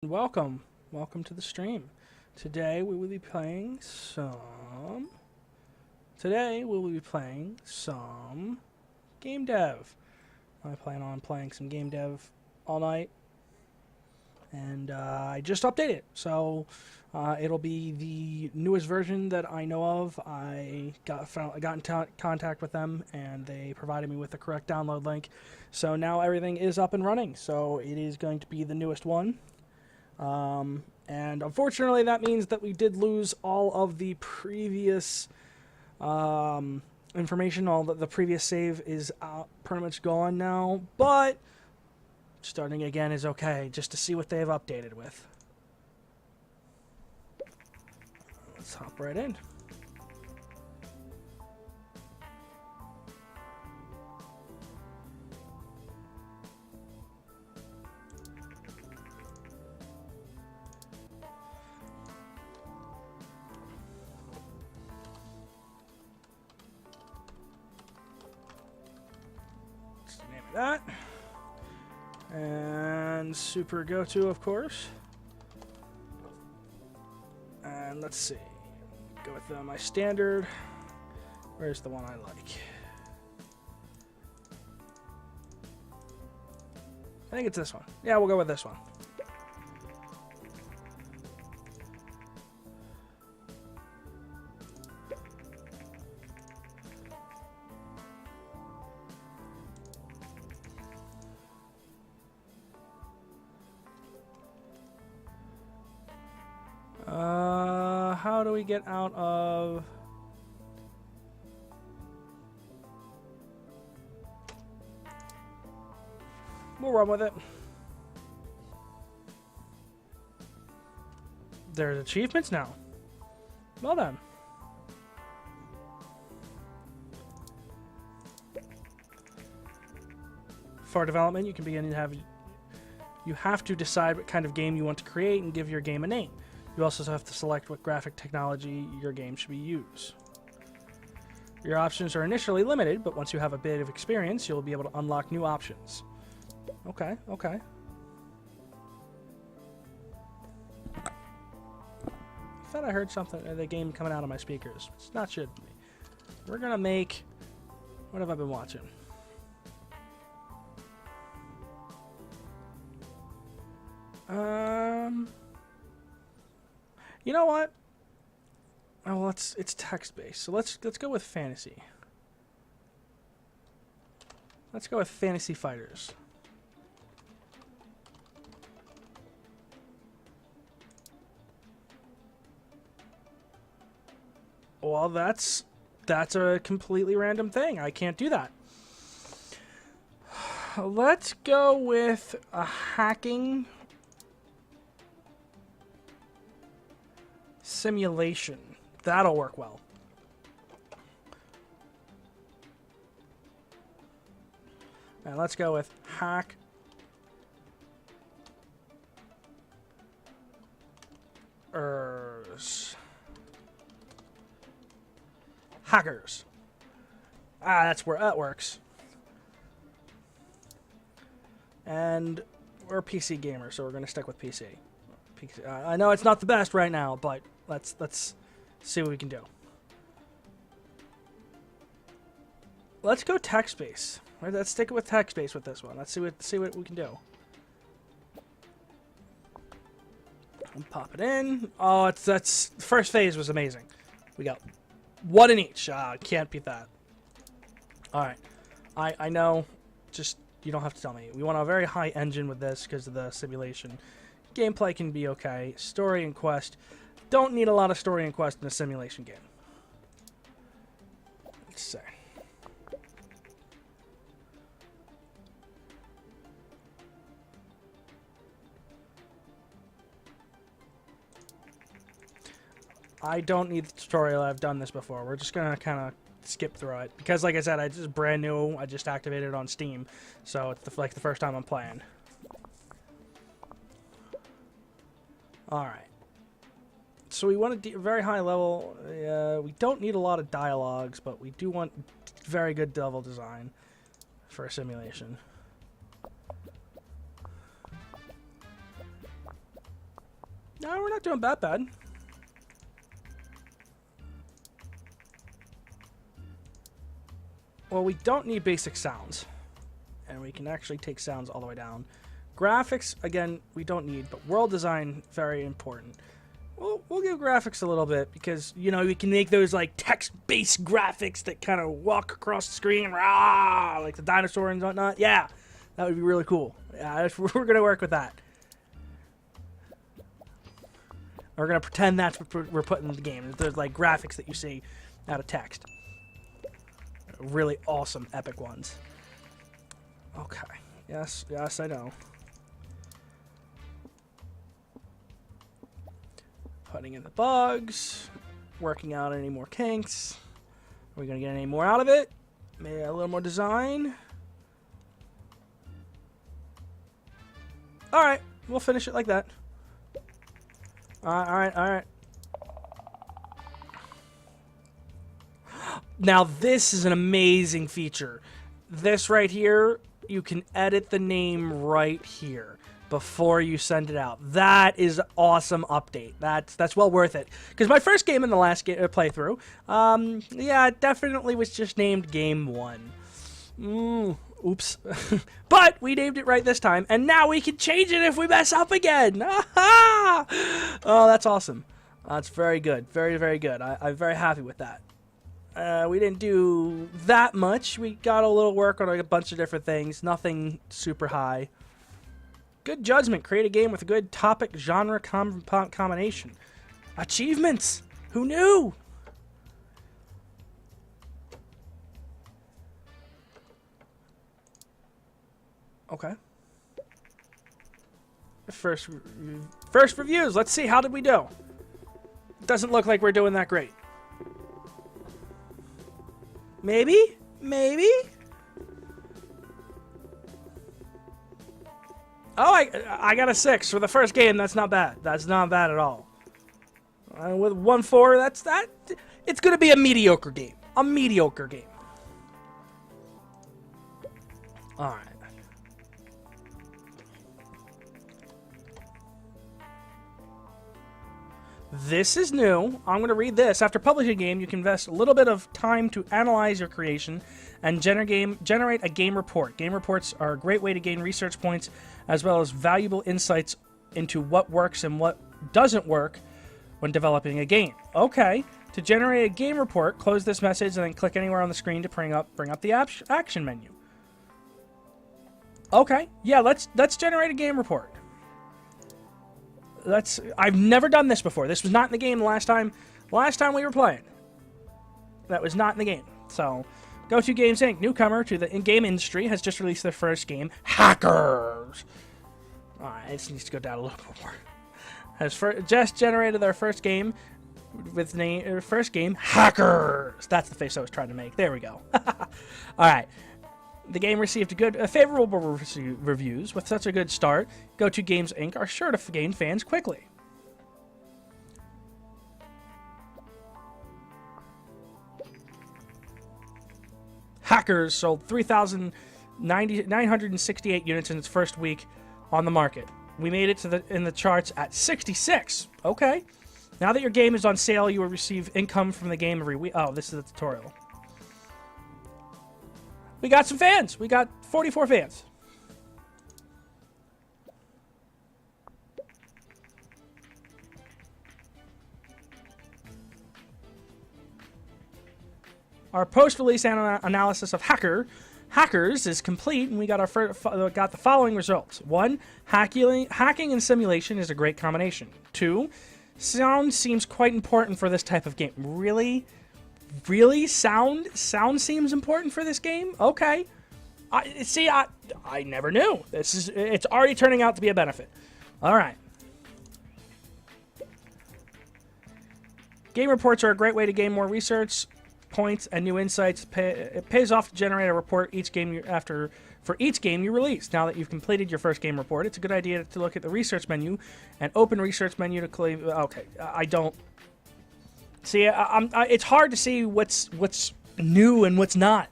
Welcome to the stream. Today we will be playing some. Today we will be playing some Game Dev. I plan on playing some Game Dev all night, and I just updated it, so it'll be the newest version that I know of. I got in contact with them, and they provided me with the correct download link. So now everything is up and running. So it is going to be the newest one. And unfortunately, that means that we did lose all of the previous information. All the previous save is pretty much gone now, but starting again is okay, just to see what they've updated with. Let's hop right in. That and super go to, of course, and let's see, go with my standard. Where's the one I like? I think it's this one. Yeah, we'll go with this one. How do we get out of... We'll run with it. There's achievements now. Well done. For development, you can begin to have... You have to decide what kind of game you want to create and give your game a name. You also have to select what graphic technology your game should be used. Your options are initially limited, but once you have a bit of experience, you'll be able to unlock new options. Okay, okay. I thought I heard something, the game coming out of my speakers. It's not should be. We're gonna make... What have I been watching? You know what? Oh, it's text based. So let's go with fantasy. Let's go with Fantasy Fighters. Well, that's a completely random thing. I can't do that. Let's go with a hacking simulation. That'll work well. And let's go with hackers. Hackers. That's where that works. And we're PC gamers, so we're going to stick with PC. I know it's not the best right now, but let's see what we can do. Let's go text-based. Let's stick it with text-based with this one. Let's see what we can do. And pop it in. Oh, that's first phase was amazing. We got one in each. Can't beat that. All right, I know. Just you don't have to tell me. We want a very high engine with this because of the simulation. Gameplay can be okay. Story and quest. Don't need a lot of story and quest in a simulation game. Let's see. I don't need the tutorial. I've done this before. We're just going to kind of skip through it. Because, like I said, it's just brand new. I just activated it on Steam. So it's like the first time I'm playing. Alright. So we want a very high level. We don't need a lot of dialogues, but we do want very good level design for a simulation. No, we're not doing that bad. Well, we don't need basic sounds. And we can actually take sounds all the way down. Graphics, again, we don't need, but world design, very important. We'll give graphics a little bit because, you know, we can make those, like, text-based graphics that kind of walk across the screen, rah, like the dinosaur and whatnot. Yeah, that would be really cool. Yeah, we're going to work with that. We're going to pretend that's what we're putting in the game. There's, like, graphics that you see out of text. Really awesome, epic ones. Okay. Yes, I know. Putting in the bugs. Working out any more kinks. Are we going to get any more out of it? Maybe a little more design. Alright. We'll finish it like that. Alright. Now, this is an amazing feature. This right here, you can edit the name right here before you send it out. That is an awesome update. That's well worth it. Because my first game in the last playthrough, yeah, it definitely was just named Game 1. Oops. But we named it right this time, and now we can change it if we mess up again. Oh, that's awesome. That's very good. Very, very good. I'm very happy with that. We didn't do that much. We got a little work on a bunch of different things. Nothing super high. Good judgment. Create a game with a good topic genre combination. Achievements. Who knew? Okay. First reviews. Let's see. How did we do? Doesn't look like we're doing that great. Maybe? Maybe? Oh, I got a 6 for the first game. That's not bad. That's not bad at all. With 1-4, that's that. It's going to be a mediocre game. A mediocre game. All right. This is new. I'm going to read this. After publishing a game, you can invest a little bit of time to analyze your creation and generate a game report. Game reports are a great way to gain research points as well as valuable insights into what works and what doesn't work when developing a game. Okay. To generate a game report, close this message and then click anywhere on the screen to bring up the action menu. Okay. Yeah, let's generate a game report. I've never done this before. This was not in the game last time we were playing. That was not in the game. So, Go-To Games Inc., newcomer to the in-game industry, has just released their first game, Hackers. Alright, this needs to go down a little bit more. Has just generated their first game with Hackers. That's the face I was trying to make. There we go. Alright. The game received favorable reviews. With such a good start, Go-To Games Inc. are sure to gain fans quickly. Hackers sold 3,968 units in its first week on the market. We made it in the charts at 66. Okay. Now that your game is on sale, you will receive income from the game every week. Oh, this is the tutorial. We got some fans. We got 44 fans. Our post-release analysis of Hackers is complete, and we got got the following results. 1. Hacking and simulation is a great combination. 2. Sound seems quite important for this type of game. Really? Really? Sound seems important for this game? Okay. I never knew. It's already turning out to be a benefit. All right. Game reports are a great way to gain more research points and new insights. It pays off to generate a report for each game you release. Now that you've completed your first game report, it's a good idea to look at the research menu and open research menu to claim. Okay, I don't see. It's hard to see what's new and what's not.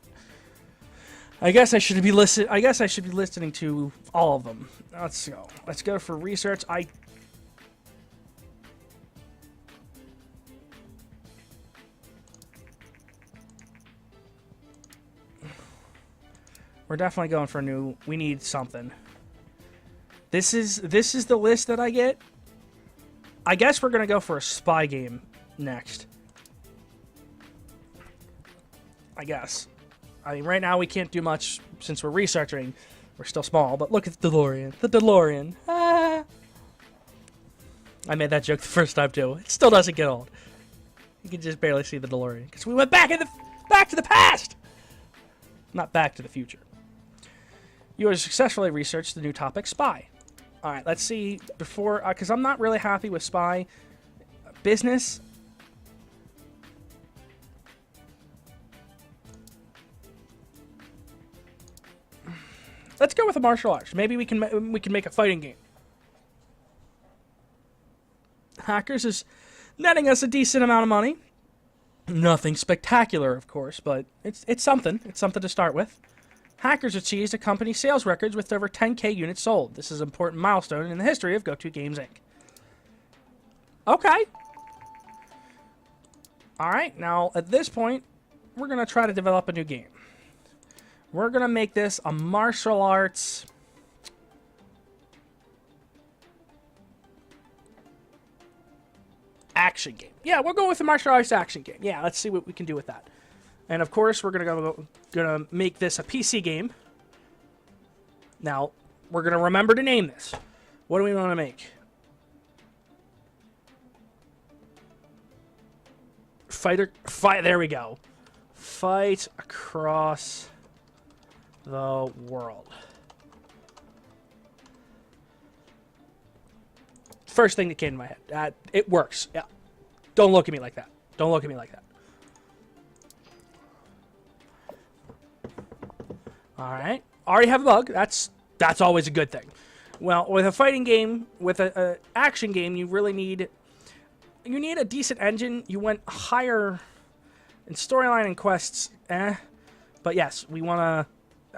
I guess I should be listening to all of them. Let's go. Let's go for research. We're definitely going for a new... We need something. This is the list that I get. I guess we're going to go for a spy game next. I guess. I mean, right now we can't do much since we're researching. We're still small, but look at the DeLorean. The DeLorean. Ah. I made that joke the first time, too. It still doesn't get old. You can just barely see the DeLorean. Because we went back to the past! Not back to the future. You have successfully researched the new topic, spy. Alright, let's see. Before... Because I'm not really happy with spy. Business... Let's go with a martial arts. Maybe we can make a fighting game. Hackers is netting us a decent amount of money. Nothing spectacular, of course, but it's something. It's something to start with. Hackers achieved a company sales records with over 10K units sold. This is an important milestone in the history of GoTo Games Inc. Okay. All right, now at this point, we're going to try to develop a new game. We're going to make this a martial arts action game. Yeah, we'll go with the martial arts action game. Yeah, let's see what we can do with that. And of course, we're gonna make this a PC game. Now, we're gonna remember to name this. What do we want to make? Fight. There we go. Fight across the world. First thing that came to my head. It works. Yeah. Don't look at me like that. Don't look at me like that. Alright. Already have a bug. That's always a good thing. Well, with a fighting game, with an action game, you really need... You need a decent engine. You went higher in storyline and quests. But yes, we want to...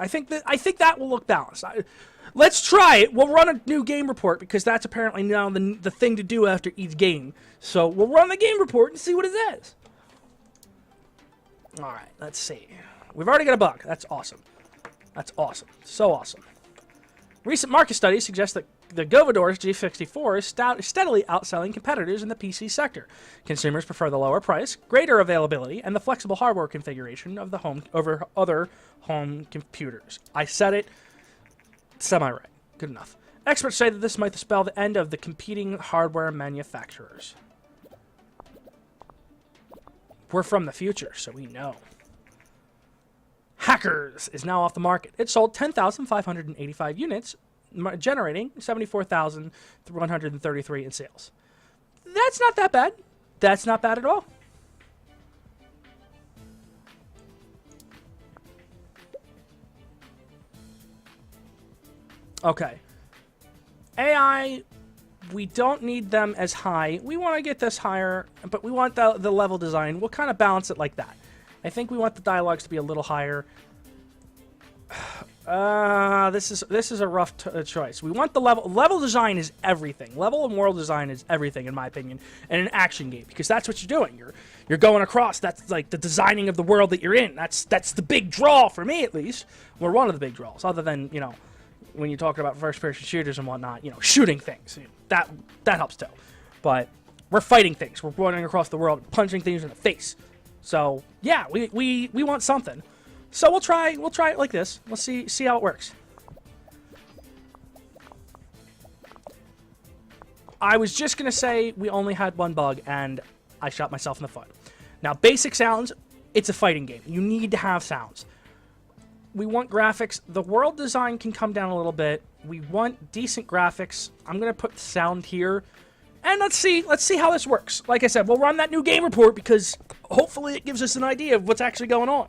I think that will look balanced. Let's try it. We'll run a new game report because that's apparently now the thing to do after each game. So we'll run the game report and see what it says. All right, let's see. We've already got a bug. That's awesome. That's awesome. So awesome. Recent market studies suggest that the Govador's G64 is steadily outselling competitors in the PC sector. Consumers prefer the lower price, greater availability, and the flexible hardware configuration of the home over other home computers. I said it semi-right. Good enough. Experts say that this might spell the end of the competing hardware manufacturers. We're from the future, so we know. Hackers is now off the market. It sold 10,585 units, generating 74,133 in sales. That's not that bad. That's not bad at all. Okay. AI, we don't need them as high. We want to get this higher, but we want the level design. We'll kind of balance it like that. I think we want the dialogues to be a little higher. This is a rough choice. We want the level design is everything. Level and world design is everything, in my opinion, in an action game, because that's what you're doing. You're going across. That's like the designing of the world that you're in. That's the big draw for me, at least. Or one of the big draws, other than, you know, when you're talking about first-person shooters and whatnot, you know, shooting things. That helps too. But we're fighting things. We're running across the world, punching things in the face. So yeah, we want something. So we'll try it like this. Let's see how it works. I was just gonna say we only had one bug and I shot myself in the foot. Now, basic sounds, it's a fighting game. You need to have sounds. We want graphics. The world design can come down a little bit. We want decent graphics. I'm gonna put sound here. And let's see how this works. Like I said, we'll run that new game report because hopefully it gives us an idea of what's actually going on.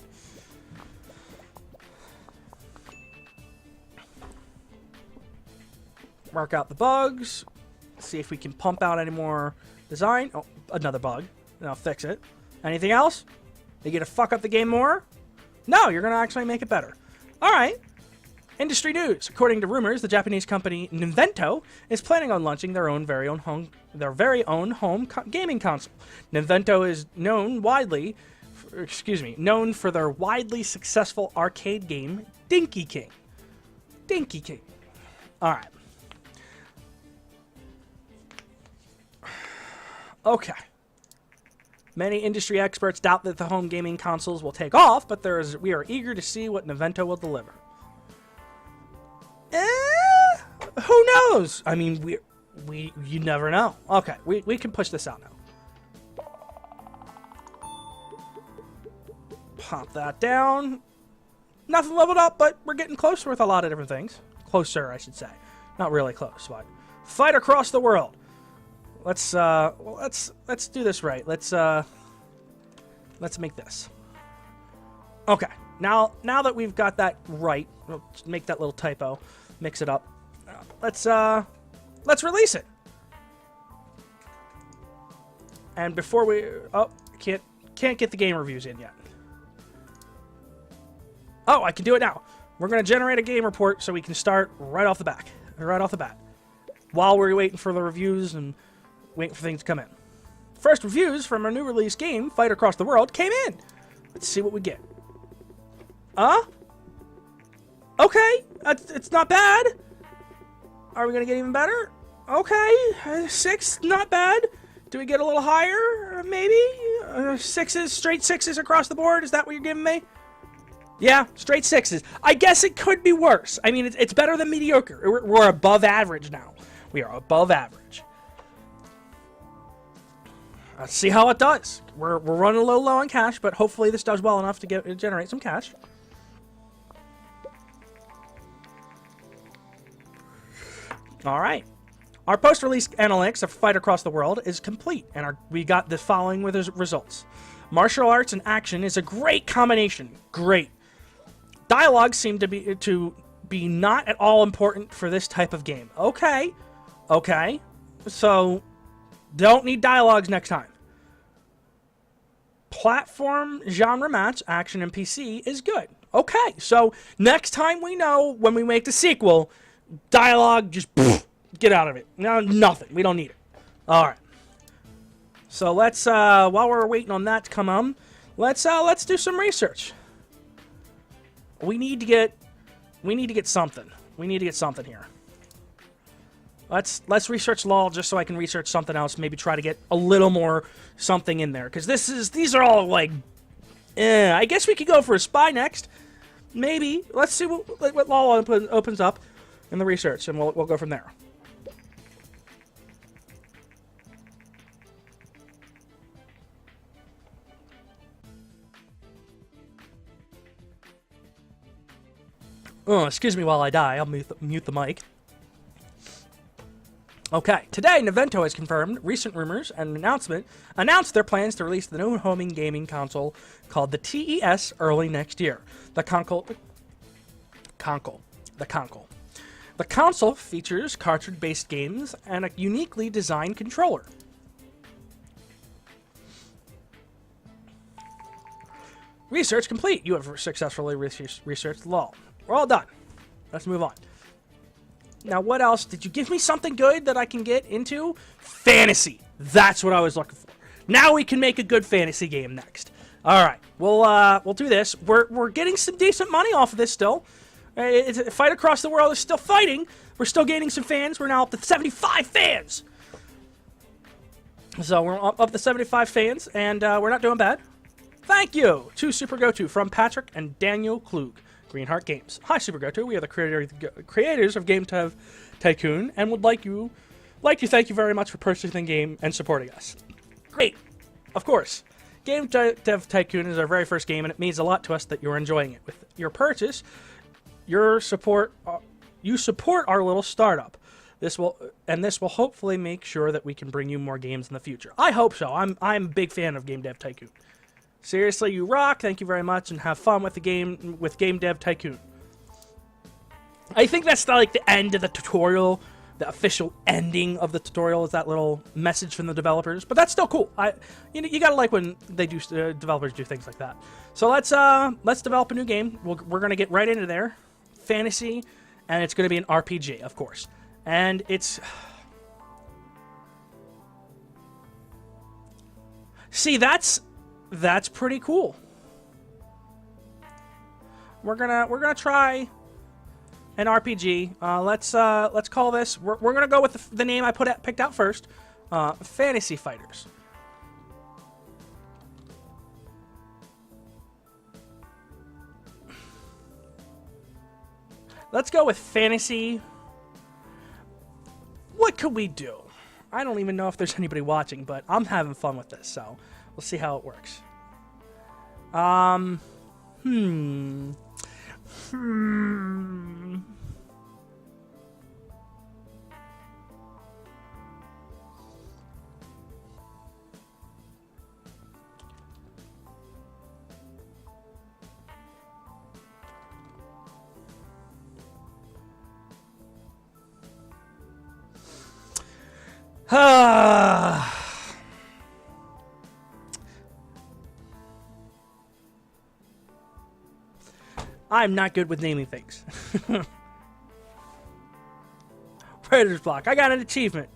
Mark out the bugs. See if we can pump out any more design. Oh, another bug. Then I'll fix it. Anything else? Are you gonna fuck up the game more? No, you're gonna actually make it better. All right. Industry news. According to rumors, the Japanese company Nintendo is planning on launching their very own home gaming console. Nintendo is known widely known for their widely successful arcade game, Dinky King. Dinky King. All right. Okay. Many industry experts doubt that the home gaming consoles will take off, but we are eager to see what Nintendo will deliver. Who knows? I mean, you never know. Okay, we can push this out now. Pop that down. Nothing leveled up, but we're getting closer with a lot of different things. Closer, I should say. Not really close, but fight across the world. Let's do this right. Let's make this. Okay. Now that we've got that right, we'll make that little typo, mix it up. Let's release it. And before we can't get the game reviews in yet. Oh, I can do it now. We're going to generate a game report so we can start right off the bat. While we're waiting for the reviews and waiting for things to come in. First reviews from our new release game, Fight Across the World, came in. Let's see what we get. Okay, it's not bad. Are we going to get even better? Okay, 6, not bad. Do we get a little higher? Maybe? 6s, straight 6s across the board? Is that what you're giving me? Yeah, straight 6s. I guess it could be worse. I mean, it's better than mediocre. We're above average now. We are above average. Let's see how it does. We're running a little low on cash, but hopefully this does well enough to generate some cash. All right. Our post-release analytics of Fight Across the World is complete, and we got the following with results. Martial arts and action is a great combination. Great. Dialogue seemed to be not at all important for this type of game. Okay. So, don't need dialogues next time. Platform genre match, action and PC is good. Okay, so next time we know when we make the sequel, dialogue just get out of it. No, nothing. We don't need it. All right. So let's while we're waiting on that to come on, let's do some research. We need to get something. We need to get something here. Let's research LOL just so I can research something else. Maybe try to get a little more something in there because these are all like, I guess we could go for a spy next. Maybe. Let's see what LOL opens up in the research, and we'll go from there. Oh, excuse me while I die. I'll mute the mic. Okay, today Nintendo has confirmed recent rumors and announced their plans to release the new home gaming console called the TES early next year. The console features cartridge-based games and a uniquely designed controller. Research complete. You have successfully researched LOL. We're all done. Let's move on. Now, what else? Did you give me something good that I can get into? Fantasy. That's what I was looking for. Now we can make a good fantasy game next. All right. We'll do this. We're getting some decent money off of this still. Fight Across the World is still fighting. We're still gaining some fans. We're now up to 75 fans. So we're up to 75 fans, and we're not doing bad. Thank you to Super Goto from Patrick and Daniel Klug. Greenheart Games. Hi, Super Goto. We are the creators of Game Dev Tycoon, and would like to thank you very much for purchasing the game and supporting us. Great, of course. Game Dev Tycoon is our very first game, and it means a lot to us that you're enjoying it. With your purchase, you support our little startup. This will hopefully make sure that we can bring you more games in the future. I hope so. I'm a big fan of Game Dev Tycoon. Seriously, you rock. Thank you very much, and have fun with the game with Game Dev Tycoon. I think that's like the end of the tutorial. The official ending of the tutorial is that little message from the developers, but that's still cool. You gotta like when they do developers do things like that. So let's develop a new game. We're gonna get right into there, fantasy, and it's gonna be an RPG, of course, and it's. See, that's That's pretty cool. We're gonna try an RPG. Let's call this. We're gonna go with the name I picked out first. Fantasy Fighters. Let's go with fantasy. What could we do? I don't even know if there's anybody watching, but I'm having fun with this, so we'll see how it works. I'm not good with naming things. Writer's block. I got an achievement.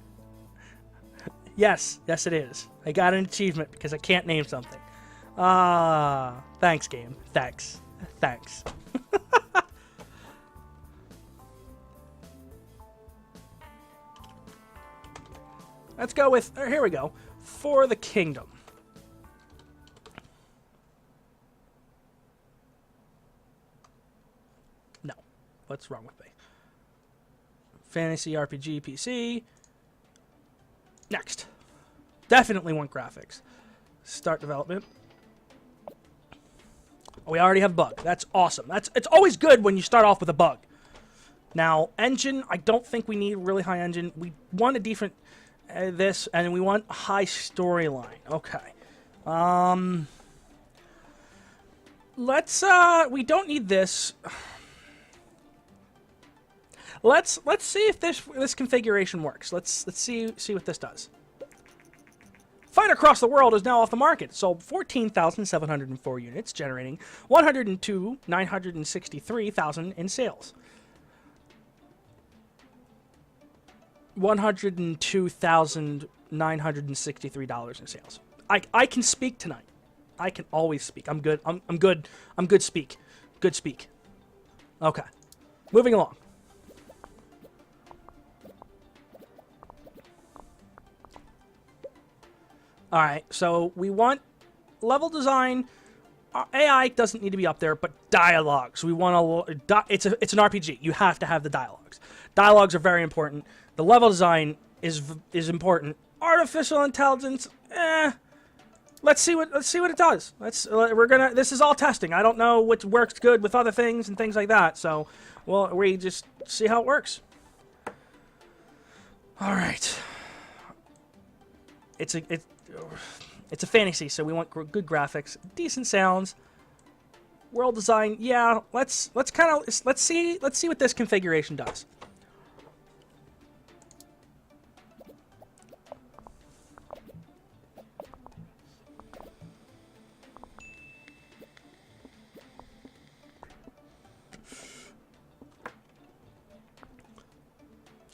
Yes, it is. I got an achievement because I can't name something. Thanks, game. Thanks. Let's go with, here we go, For the Kingdom. No. What's wrong with me? Fantasy RPG PC. Next. Definitely want graphics. Start development. Oh, we already have a bug. That's awesome. It's always good when you start off with a bug. Now, engine, I don't think we need really high engine. We want a different... this, and we want a high storyline. Okay. Let's, we don't need this. Let's see if this configuration works. Let's see what this does. Fight Across the World is now off the market. Sold 14,704 units, generating 102,963,000 in sales. $102,963 in sales. I can speak tonight. I can always speak. I'm good. I'm good. I'm good speak. Good speak. Okay. Moving along. Alright, so we want level design. AI doesn't need to be up there, but dialogues. We want it's an RPG. You have to have the dialogues. Dialogues are very important. The level design is important. Artificial intelligence, let's see what it does. This is all testing. I don't know what works good with other things and things like that. So, well, we just see how it works. All right. It's a fantasy, so we want good graphics, decent sounds, world design. Yeah, let's see what this configuration does.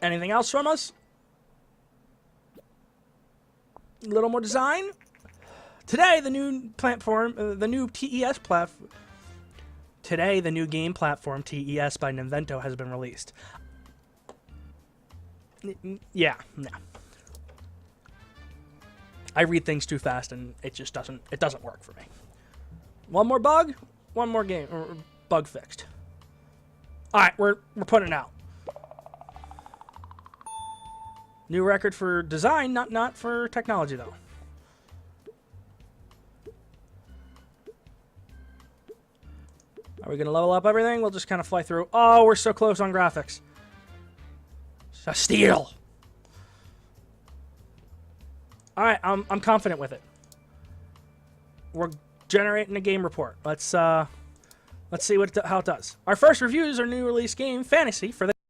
Anything else from us? A little more design. Today, the new platform, the new TES platform. Today, the new game platform TES by Nintendo has been released. Yeah, no. I read things too fast, and it just doesn't work for me. One more bug, one more game or bug fixed. All right, we're putting it out. New record for design, not for technology, though. Are we going to level up everything? We'll just kind of fly through. Oh, we're so close on graphics. It's a steal. All right, I'm confident with it. We're generating a game report. Let's see how it does. Our first reviews are new release game Fantasy for the